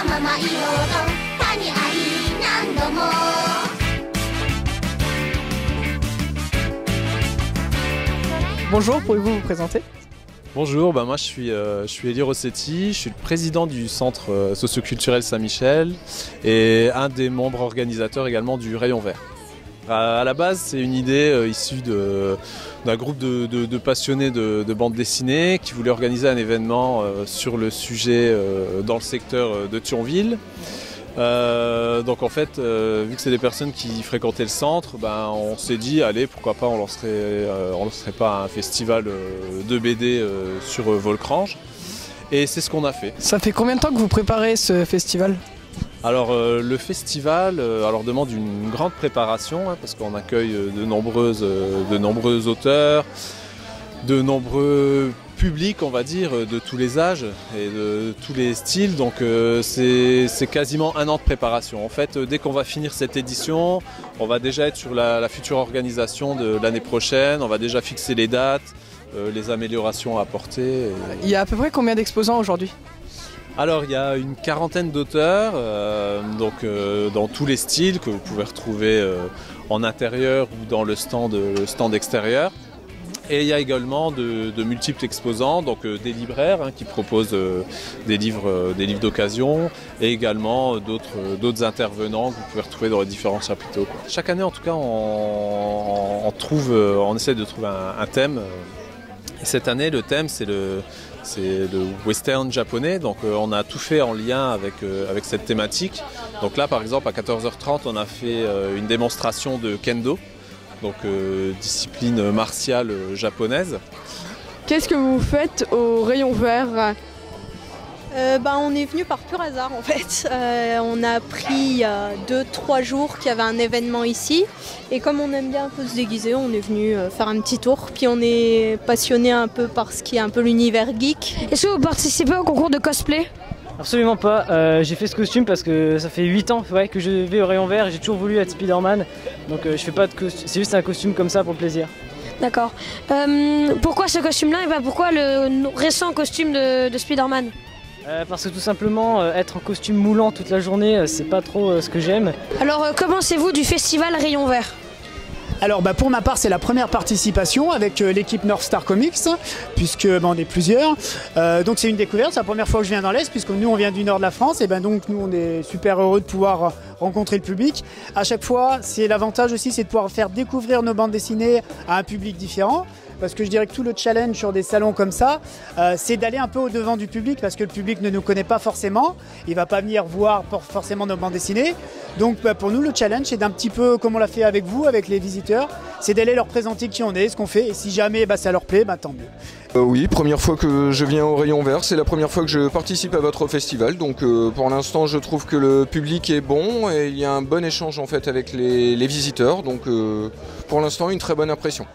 ままいろうと谷あり何度も Bonjour, pouvez-vous vous présenter? Bonjour, moi je suis Elie Rossetti, je suis le président du centre socioculturel Saint-Michel et un des membres organisateurs également du Rayon Vert. À la base, c'est une idée issue d'un groupe de passionnés de bande dessinée qui voulait organiser un événement sur le sujet dans le secteur de Thionville. Donc en fait, vu que c'est des personnes qui fréquentaient le centre, on s'est dit allez, pourquoi pas on lancerait pas un festival de BD sur Volcrange, et c'est ce qu'on a fait. Ça fait combien de temps que vous préparez ce festival? Alors le festival demande une grande préparation parce qu'on accueille de nombreux auteurs, de nombreux publics, on va dire, de tous les âges et de tous les styles, donc c'est quasiment un an de préparation. En fait, dès qu'on va finir cette édition, on va déjà être sur la future organisation de l'année prochaine, on va déjà fixer les dates, les améliorations à apporter. Il y a à peu près combien d'exposants aujourd'hui? Alors il y a une quarantaine d'auteurs, dans tous les styles que vous pouvez retrouver en intérieur ou dans le stand extérieur. Et il y a également de multiples exposants, donc des libraires qui proposent des livres d'occasion, et également d'autres intervenants que vous pouvez retrouver dans les différents chapiteaux. Chaque année en tout cas on essaie de trouver un thème. Et cette année le thème c'est le western japonais, donc on a tout fait en lien avec cette thématique. Donc là par exemple à 14h30 on a fait une démonstration de kendo, donc discipline martiale japonaise. Qu'est-ce que vous faites au Rayon Vert? On est venu par pur hasard en fait. On a appris il y a 2-3 jours qu'il y avait un événement ici. Et comme on aime bien un peu se déguiser, on est venu faire un petit tour. Puis on est passionné un peu par ce qui est un peu l'univers geek. Est-ce que vous participez au concours de cosplay? Absolument pas. J'ai fait ce costume parce que ça fait 8 ans que je vais au Rayon Vert et j'ai toujours voulu être Spider-Man. Donc je fais pas de costume, c'est juste un costume comme ça pour le plaisir. D'accord. Pourquoi ce costume-là et pourquoi le récent costume de Spider-Man? Parce que tout simplement, être en costume moulant toute la journée, c'est pas trop ce que j'aime. Alors, que pensez-vous du festival Rayon Vert? Alors pour ma part c'est la première participation avec l'équipe North Star Comics, puisque on est plusieurs. Donc c'est une découverte, c'est la première fois que je viens dans l'Est, puisque nous on vient du nord de la France, et donc nous on est super heureux de pouvoir rencontrer le public. À chaque fois, c'est l'avantage aussi, c'est de pouvoir faire découvrir nos bandes dessinées à un public différent. Parce que je dirais que tout le challenge sur des salons comme ça, c'est d'aller un peu au devant du public, parce que le public ne nous connaît pas forcément, il ne va pas venir voir forcément nos bandes dessinées. Donc pour nous le challenge c'est d'un petit peu comme on l'a fait avec vous, avec les visiteurs, c'est d'aller leur présenter qui on est, ce qu'on fait, et si jamais ça leur plaît, tant mieux. Oui, première fois que je viens au Rayon Vert, c'est la première fois que je participe à votre festival, donc pour l'instant je trouve que le public est bon et il y a un bon échange en fait avec les visiteurs, donc pour l'instant une très bonne impression.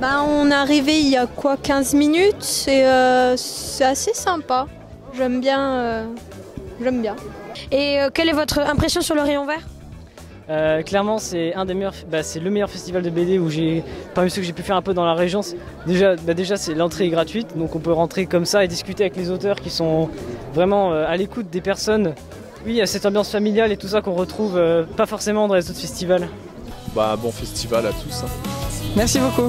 On est arrivé il y a 15 minutes et c'est assez sympa. J'aime bien. Et quelle est votre impression sur le Rayon Vert? Clairement c'est un des meilleurs, c'est le meilleur festival de BD où parmi ceux que j'ai pu faire un peu dans la région. Déjà l'entrée est gratuite, donc on peut rentrer comme ça et discuter avec les auteurs qui sont vraiment à l'écoute des personnes. Oui, il y a cette ambiance familiale et tout ça qu'on retrouve pas forcément dans les autres festivals. Bon festival à tous. Merci beaucoup.